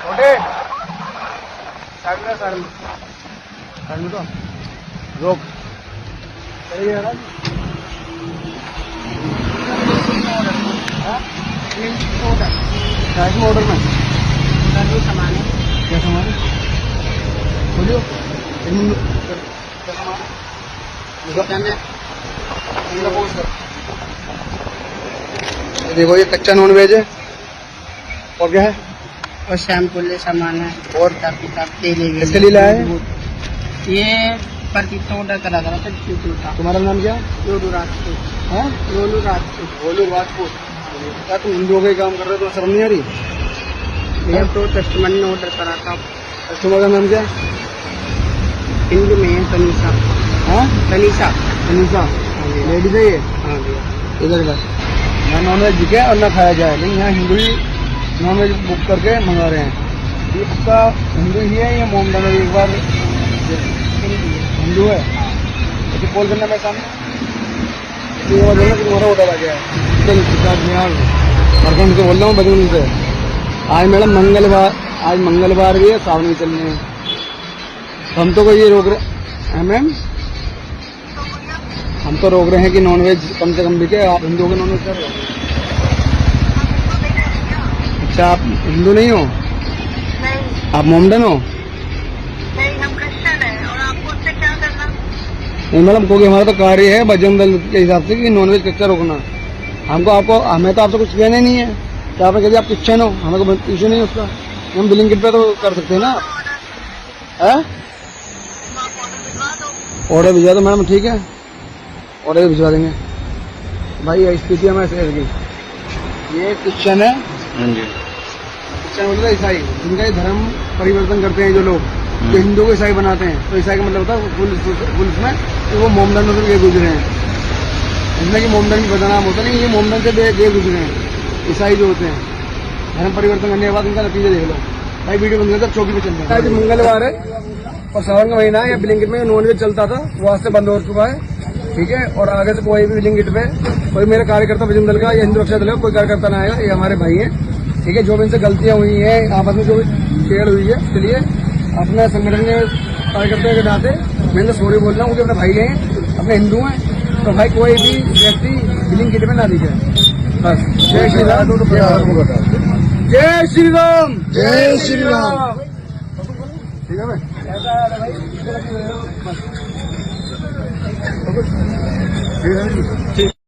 छोटे साइड में तो रोक सही है ना। ऑर्डर में सामान है, क्या सामान है बोलियो। क्या सामान है देखो, ये कच्चा नॉन वेज है और क्या है, और शैम्पू सामान है और किताब तेल किसके लिए लाया है? ये प्रति ऑर्डर करा था। तुम्हारा नाम क्या? लोलू राजपूत। हाँ, लोलू राजपूत। बोलू राजपूत। क्या तुम हिंदुओं का ही काम कर रहे हो? तो शर्म नहीं आ रही? भैया तो कस्टमर ने ऑर्डर करा था। कस्टमर का नाम क्या? हिंदू में है तनीषा। हाँ, तनीषा। तनीषा लेडीज है ये? हाँ भैया। इधर का यहाँ नॉन वेज बिके और ना खाया जाए, लेकिन यहाँ हिंदू ही नॉन वेज बुक करके मंगा रहे हैं। ये पक्का हिंदू ही है या मोमडन है? एक बार हिंदू है तो कॉल करना मैं सामने तो ये बोलना कि तुम्हारा ऑर्डर आ गया है। चल झारखंड से बोल रहा हूँ, बजरंग से। आज मैडम मंगलवार भी है, सावन भी चल रहे हैं। हम तो कोई ये रोक रहे हैं मैम, हम तो रोक रहे हैं कि नॉनवेज कम से कम बिके। आप हिंदुओं के नॉनवेज कर रहे हो? अच्छा, आप हिंदू नहीं हो? नहीं आप मोमडन हो? नहीं, हम क्रिश्चियन हैं। और आपको उससे क्या करना? नहीं मैडम, क्योंकि हमारा तो कार्य है बजरंग दल के हिसाब से कि नॉनवेज कच्चा रोकना। हमें तो आपसे कुछ कहना नहीं है। तो आपने कह दिया आप क्रिश्चियन हो, हमें को इशू नहीं है उसका। हम बिलिंग किट पे तो कर सकते हैं ना। ऑर्डर भिजवा दो मैडम, ठीक है, ऑर्डर भिजवा देंगे। भाई ये स्थिति हमारे शहर की, ये क्रिश्चियन है। क्रिश्चियन मतलब ईसाई, जिनका ये धर्म परिवर्तन करते हैं जो लोग, जो हिंदुओं को ईसाई बनाते हैं। तो ईसाई का मतलब होता है फुल इसमें कि वो मोमडन से गए गुजरे हैं, जिसमें कि मोमडन भी बदनाम होता है, लेकिन ये मोमडन से गए गुजरे हैं ईसाई जो होते हैं। धर्म परिवर्तन करने के बाद इनका नतीजा देख लो। भाई वीडियो बंद कर, चौकी पे चलते हैं। आज मंगलवार है और सावन का महीना है। या ब्लिंकिट में नॉनवेज चलता था, वो आज से बंद हो चुका है, ठीक है। और आगे से कोई भी ब्लिंकिट पे कोई मेरे कार्यकर्ता बजरंग दल का या हिंदू रक्षा दल का कोई कार्यकर्ता ना आएगा। ये हमारे भाई हैं, ठीक है। जो भी इनसे गलतियां हुई हैं, आपस में जो भी शेयर हुई है, चलिए अपने संगठन के कार्यकर्ता के नाते मैं तो सॉरी बोल रहा हूँ, क्योंकि अपने भाई हैं, अपने हिंदू हैं। तो भाई कोई भी व्यक्ति ब्लिंकिट में ना दिखे बस। जय श्री राम, जय श्री राम, जय श्री राम। ठीक है भाई, ठीक है।